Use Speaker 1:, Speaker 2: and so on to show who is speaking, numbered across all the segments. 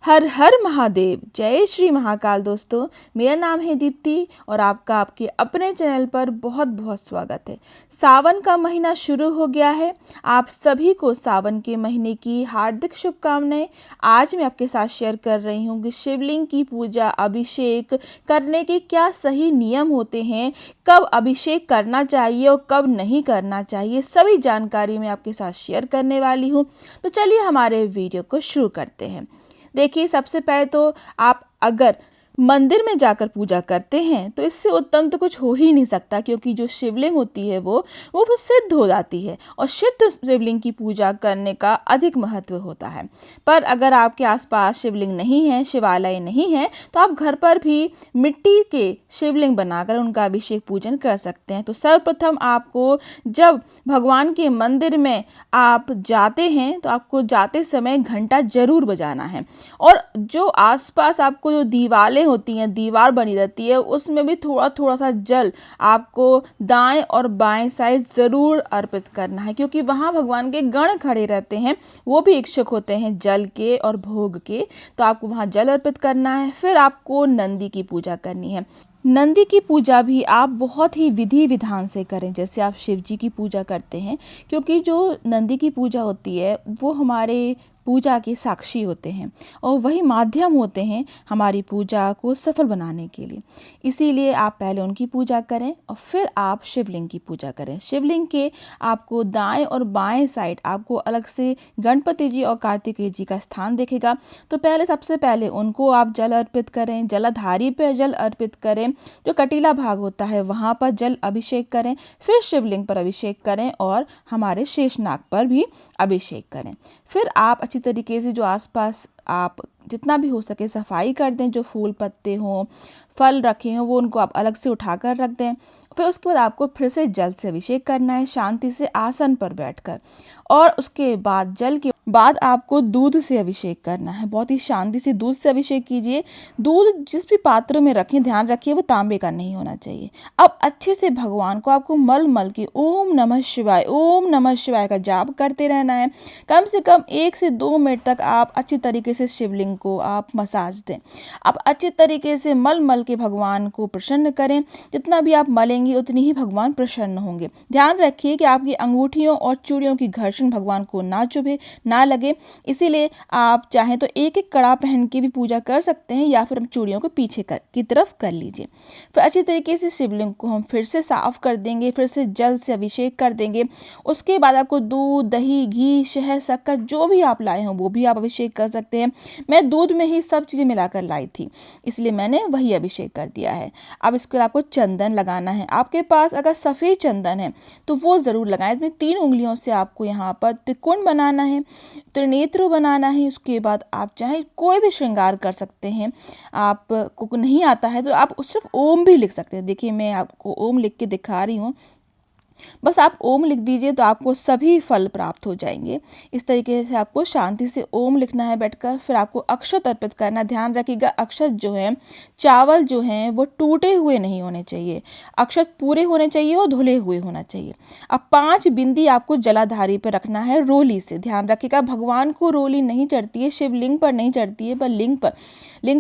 Speaker 1: हर हर महादेव, जय श्री महाकाल। दोस्तों, मेरा नाम है दीप्ति और आपका आपके अपने चैनल पर बहुत बहुत स्वागत है। सावन का महीना शुरू हो गया है। आप सभी को सावन के महीने की हार्दिक शुभकामनाएं। आज मैं आपके साथ शेयर कर रही हूँ कि शिवलिंग की पूजा अभिषेक करने के क्या सही नियम होते हैं, कब अभिषेक करना चाहिए और कब नहीं करना चाहिए, सभी जानकारी मैं आपके साथ शेयर करने वाली हूँ। तो चलिए हमारे वीडियो को शुरू करते हैं। देखिए, सबसे पहले तो आप अगर मंदिर में जाकर पूजा करते हैं तो इससे उत्तम तो कुछ हो ही नहीं सकता, क्योंकि जो शिवलिंग होती है वो सिद्ध हो जाती है और सिद्ध शिवलिंग की पूजा करने का अधिक महत्व होता है। पर अगर आपके आसपास शिवलिंग नहीं है, शिवालय नहीं है, तो आप घर पर भी मिट्टी के शिवलिंग बनाकर उनका अभिषेक पूजन कर सकते हैं। तो सर्वप्रथम आपको जब भगवान के मंदिर में आप जाते हैं तो आपको जाते समय घंटा जरूर बजाना है। और जो आसपास आपको जो दीवारें होती हैं, दीवार बनी रहती है, उसमें भी थोड़ा थोड़ा सा जल आपको दाएं और बाएं साइड ज़रूर अर्पित करना है, क्योंकि वहाँ भगवान के गण खड़े रहते हैं, वो भी इच्छुक होते हैं जल के और भोग के। तो आपको वहाँ जल अर्पित करना है। फिर आपको नंदी की पूजा करनी है। नंदी की पूजा भी आप बहुत ही विधि विधान से करें, जैसे आप शिव जी की पूजा करते हैं, क्योंकि जो नंदी की पूजा होती है वो हमारे पूजा के साक्षी होते हैं और वही माध्यम होते हैं हमारी पूजा को सफल बनाने के लिए। इसीलिए आप पहले उनकी पूजा करें और फिर आप शिवलिंग की पूजा करें। शिवलिंग के आपको दाएं और बाएं साइड आपको अलग से गणपति जी और कार्तिकेय जी का स्थान दिखेगा। तो सबसे पहले उनको आप जल अर्पित करें, जलाधारी पर जल अर्पित करें, जो कटीला भाग होता है वहाँ पर जल अभिषेक करें, फिर शिवलिंग पर अभिषेक करें और हमारे शेषनाग पर भी अभिषेक करें। फिर आप अच्छी तरीके से जो आसपास आप जितना भी हो सके सफाई कर दें, जो फूल पत्ते हों, फल रखे हों, वो उनको आप अलग से उठाकर रख दें। फिर उसके बाद आपको फिर से जल से अभिषेक करना है, शांति से आसन पर बैठकर। और उसके बाद जल के बाद आपको दूध से अभिषेक करना है। बहुत ही शांति से दूध से अभिषेक कीजिए। दूध जिस भी पात्र में रखें, ध्यान रखिए वो तांबे का नहीं होना चाहिए। अब अच्छे से भगवान को आपको मल मल के ओम नमः शिवाय का जाप करते रहना है। कम से कम 1 से 2 मिनट तक आप अच्छी तरीके से शिवलिंग को आप मसाज दें। आप अच्छी तरीके से मल मल के भगवान को प्रसन्न करें। जितना भी आप मलेंगे उतनी ही भगवान प्रसन्न होंगे। ध्यान रखिए कि आपकी अंगूठियों और चूड़ियों की घर्षण भगवान को ना चुभे, ना लगे। इसीलिए आप चाहें तो एक एक कड़ा पहन के भी पूजा कर सकते हैं, या फिर चूड़ियों को पीछे की तरफ कर लीजिए। फिर अच्छी तरीके से शिवलिंग को हम फिर से साफ कर देंगे, फिर से जल से अभिषेक कर देंगे। उसके बाद आपको दूध, दही, घी, शहद, शक्कर जो भी आप लाए हों वो भी आप अभिषेक कर सकते हैं। मैं दूध में ही सब चीज़ें मिलाकर लाई थी, इसलिए मैंने वही अभिषेक कर दिया है। अब इसके बाद आपको चंदन लगाना है। आपके पास अगर सफ़ेद चंदन है तो वो ज़रूर लगाएं। अपनी 3 उंगलियों से आपको यहाँ पर त्रिकोण बनाना है, त्रिनेत्र बनाना है। उसके बाद आप चाहे कोई भी श्रृंगार कर सकते हैं। आपको नहीं आता है तो आप सिर्फ ओम भी लिख सकते हैं। देखिए, मैं आपको ओम लिख के दिखा रही हूँ। बस आप ओम लिख दीजिए तो आपको सभी फल प्राप्त हो जाएंगे। इस तरीके से आपको शांति से ओम लिखना है बैठकर। फिर आपको अक्षत अर्पित करना। ध्यान रखिएगा, अक्षत जो है, चावल जो हैं वो टूटे हुए नहीं होने चाहिए। अक्षत पूरे होने चाहिए और धुले हुए होना चाहिए। अब 5 बिंदी आपको जलाधारी पर रखना है रोली से। ध्यान रखिएगा, भगवान को रोली नहीं चढ़ती है, शिवलिंग पर नहीं चढ़ती है, पर लिंग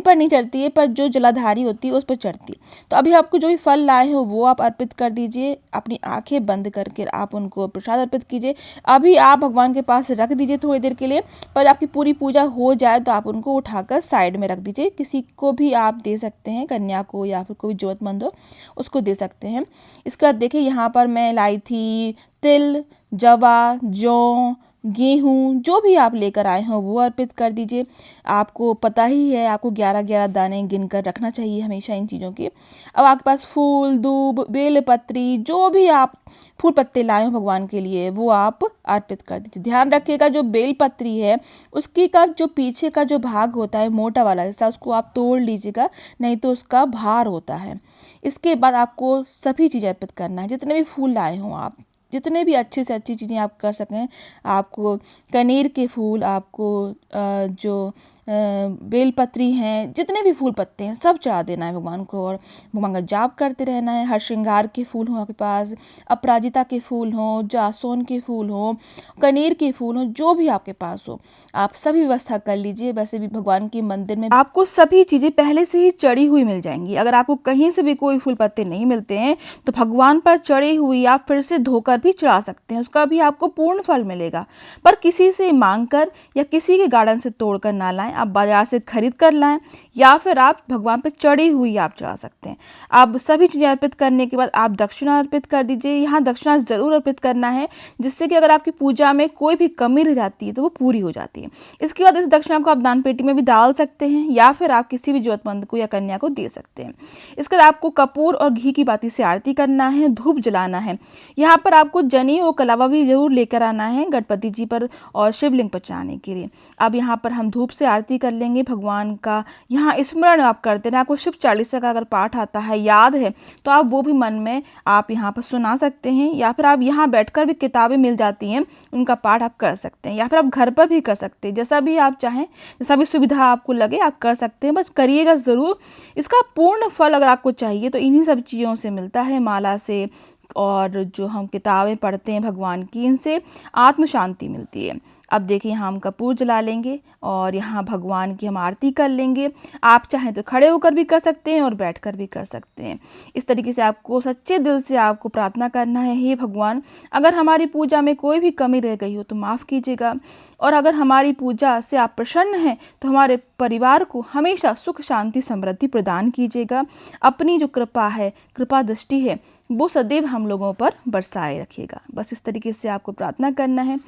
Speaker 1: पर नहीं चढ़ती है, पर जो जलाधारी होती है उस पर चढ़ती है। तो अभी आपको जो भी फल लाए हो वो आप अर्पित कर दीजिए। अपनी आंखें बंद करके आप उनको प्रसाद अर्पित कीजिए। अभी आप भगवान के पास रख दीजिए थोड़ी देर के लिए, पर आपकी पूरी पूजा हो जाए तो आप उनको उठाकर साइड में रख दीजिए। किसी को भी आप दे सकते हैं, कन्या को या फिर कोई जरूरतमंद हो उसको दे सकते हैं। इसके बाद देखिए, यहाँ पर मैं लाई थी तिल, जवा, जौ, गेहूँ, जो भी आप लेकर आए हो वो अर्पित कर दीजिए। आपको पता ही है, आपको 11-11 दाने गिनकर रखना चाहिए हमेशा इन चीज़ों के। अब आपके पास फूल, दूब, बेलपत्री, जो भी आप फूल पत्ते लाए हो भगवान के लिए वो आप अर्पित कर दीजिए। ध्यान रखिएगा, जो बेलपत्री है उसकी का जो पीछे का जो भाग होता है, मोटा वाला हिस्सा, उसको आप तोड़ लीजिएगा, नहीं तो उसका भार होता है। इसके बाद आपको सभी चीज़ें अर्पित करना है। जितने भी फूल लाए हों आप, जितने भी अच्छे से अच्छी चीज़ें आप कर सकें। आपको कनेर के फूल, आपको जो बेलपत्री हैं, जितने भी फूल पत्ते हैं सब चढ़ा देना है भगवान को, और भगवान का जाप करते रहना है। हर श्रृंगार के फूल हों आपके पास, अपराजिता के फूल हों, जासोन के फूल हों, कनेर के फूल हों, जो भी आपके पास हो आप सभी व्यवस्था कर लीजिए। वैसे भी भगवान के मंदिर में आपको सभी चीज़ें पहले से ही चढ़ी हुई मिल जाएंगी। अगर आपको कहीं से भी कोई फूल पत्ते नहीं मिलते हैं तो भगवान पर चढ़ी हुई आप फिर से धोकर भी चढ़ा सकते हैं, उसका भी आपको पूर्ण फल मिलेगा। पर किसी से मांग कर या किसी के गार्डन से तोड़ कर ना लाएं, आप बाजार से खरीद कर लाएं, या फिर आप भगवान पर चढ़ी हुई आप चढ़ा सकते हैं। आप सभी चीज़ें अर्पित करने के बाद आप दक्षिणा अर्पित कर दीजिए। यहाँ दक्षिणा ज़रूर अर्पित करना है, जिससे कि अगर आपकी पूजा में कोई भी कमी रह जाती है तो वो पूरी हो जाती है। इसके बाद इस दक्षिणा को आप दान पेटी में भी डाल सकते हैं, या फिर आप किसी भी जरूरतमंद को या कन्या को दे सकते हैं। इसके बाद आपको कपूर और घी की बाती से आरती करना है, धूप जलाना है। यहाँ पर आपको जनी और कलावा भी जरूर लेकर आना है गणपति जी पर और शिवलिंग पर चढ़ाने के लिए। अब यहाँ पर हम धूप से आरती कर लेंगे भगवान का। यहाँ स्मरण आप करते हैं, आपको शिव चालीसा का अगर पाठ आता है, याद है, तो आप वो भी मन में आप यहाँ पर सुना सकते हैं, या फिर आप यहाँ बैठकर भी किताबें मिल जाती हैं उनका पाठ आप कर सकते हैं, या फिर आप घर पर भी कर सकते हैं। जैसा भी आप चाहें, जैसा भी सुविधा आपको लगे आप कर सकते हैं, बस करिएगा ज़रूर। इसका पूर्ण फल अगर आपको चाहिए तो इन्हीं सब चीज़ों से मिलता है, माला से और जो हम किताबें पढ़ते हैं भगवान की, इनसे आत्म शांति मिलती है। अब देखिए यहाँ हम कपूर जला लेंगे और यहाँ भगवान की हम आरती कर लेंगे। आप चाहें तो खड़े होकर भी कर सकते हैं और बैठकर भी कर सकते हैं। इस तरीके से आपको सच्चे दिल से आपको प्रार्थना करना है, हे भगवान अगर हमारी पूजा में कोई भी कमी रह गई हो तो माफ़ कीजिएगा, और अगर हमारी पूजा से आप प्रसन्न हैं तो हमारे परिवार को हमेशा सुख शांति समृद्धि प्रदान कीजिएगा। अपनी जो कृपा है, कृपा दृष्टि है, वो सदैव हम लोगों पर बरसाए रखिएगा। बस इस तरीके से आपको प्रार्थना करना है।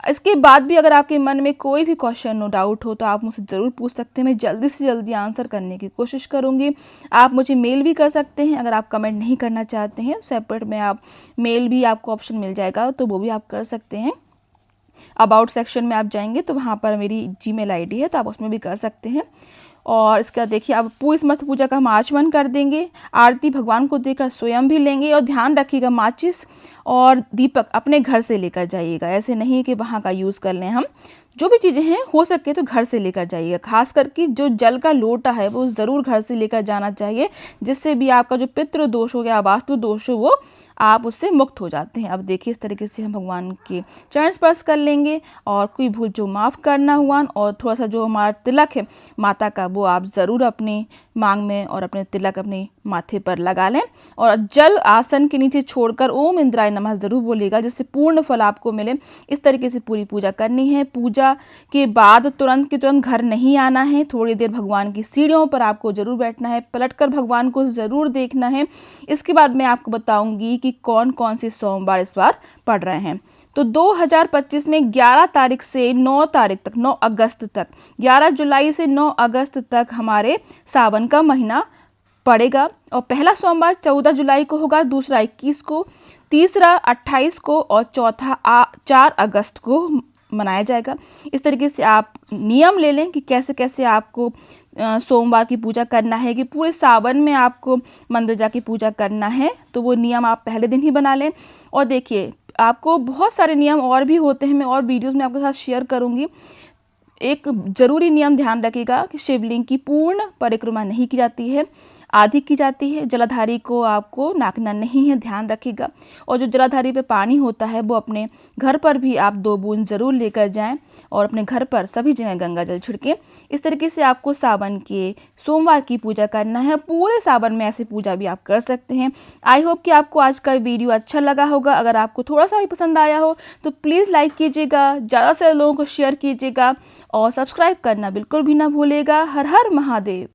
Speaker 1: इसके बाद भी अगर आपके मन में कोई भी क्वेश्चन हो, डाउट हो, तो आप मुझसे ज़रूर पूछ सकते हैं। मैं जल्दी से जल्दी आंसर करने की कोशिश करूंगी। आप मुझे मेल भी कर सकते हैं, अगर आप कमेंट नहीं करना चाहते हैं सेपरेट में आप मेल भी आपको ऑप्शन मिल जाएगा, तो वो भी आप कर सकते हैं। अबाउट सेक्शन में आप जाएंगे तो वहाँ पर मेरी जीमेल आईडी है, तो आप उसमें भी कर सकते हैं। और इसके बाद देखिए अब पूरी समस्त पूजा का हम आचमन कर देंगे। आरती भगवान को देकर स्वयं भी लेंगे, और ध्यान रखिएगा माचिस और दीपक अपने घर से लेकर जाइएगा, ऐसे नहीं कि वहाँ का यूज़ कर लें। हम जो भी चीज़ें हैं हो सके तो घर से लेकर जाइएगा। खास करके जो जल का लोटा है वो ज़रूर घर से लेकर जाना चाहिए, जिससे भी आपका जो पितृ दोष हो या वास्तु दोष हो वो आप उससे मुक्त हो जाते हैं। अब देखिए इस तरीके से हम भगवान के चरण स्पर्श कर लेंगे, और कोई भूल जो माफ़ करना हुआ, और थोड़ा सा जो हमारा तिलक है माता का वो आप ज़रूर अपने मांग में और अपने तिलक अपने माथे पर लगा लें, और जल आसन के नीचे छोड़कर ओम इंद्राय नमः ज़रूर बोलिएगा, जिससे पूर्ण फल आपको मिले। इस तरीके से पूरी पूजा करनी है। पूजा के बाद तुरंत के तुरंत घर नहीं आना है, थोड़ी देर भगवान की सीढ़ियों पर आपको ज़रूर बैठना है, पलटकर भगवान को ज़रूर देखना है। इसके बाद मैं आपको बताऊंगी कि कौन कौन से सोमवार इस बार पड़ रहे हैं। तो 2025 में 11 तारीख से 9 तारीख तक, 9 अगस्त तक, 11 जुलाई से 9 अगस्त तक हमारे सावन का महीना पड़ेगा। और पहला सोमवार 14 जुलाई को होगा, दूसरा 21 को, तीसरा 28 को, और चौथा 4 अगस्त को मनाया जाएगा। इस तरीके से आप नियम ले लें कि कैसे कैसे आपको सोमवार की पूजा करना है, कि पूरे सावन में आपको मंदिर जाके पूजा करना है, तो वो नियम आप पहले दिन ही बना लें। और देखिए आपको बहुत सारे नियम और भी होते हैं, मैं और वीडियोस में आपके साथ शेयर करूंगी। एक ज़रूरी नियम ध्यान रखिएगा कि शिवलिंग की पूर्ण परिक्रमा नहीं की जाती है, आधी की जाती है। जलाधारी को आपको नाकना नहीं है, ध्यान रखिएगा। और जो जलाधारी पे पानी होता है वो अपने घर पर भी आप 2 बूंद ज़रूर लेकर जाएं, और अपने घर पर सभी जगह गंगा जल छिड़कें। इस तरीके से आपको सावन के सोमवार की पूजा करना है। पूरे सावन में ऐसी पूजा भी आप कर सकते हैं। आई होप कि आपको आज का वीडियो अच्छा लगा होगा। अगर आपको थोड़ा सा भी पसंद आया हो तो प्लीज़ लाइक कीजिएगा, ज़्यादा से लोगों को शेयर कीजिएगा, और सब्सक्राइब करना बिल्कुल भी ना भूलिएगा। हर हर महादेव।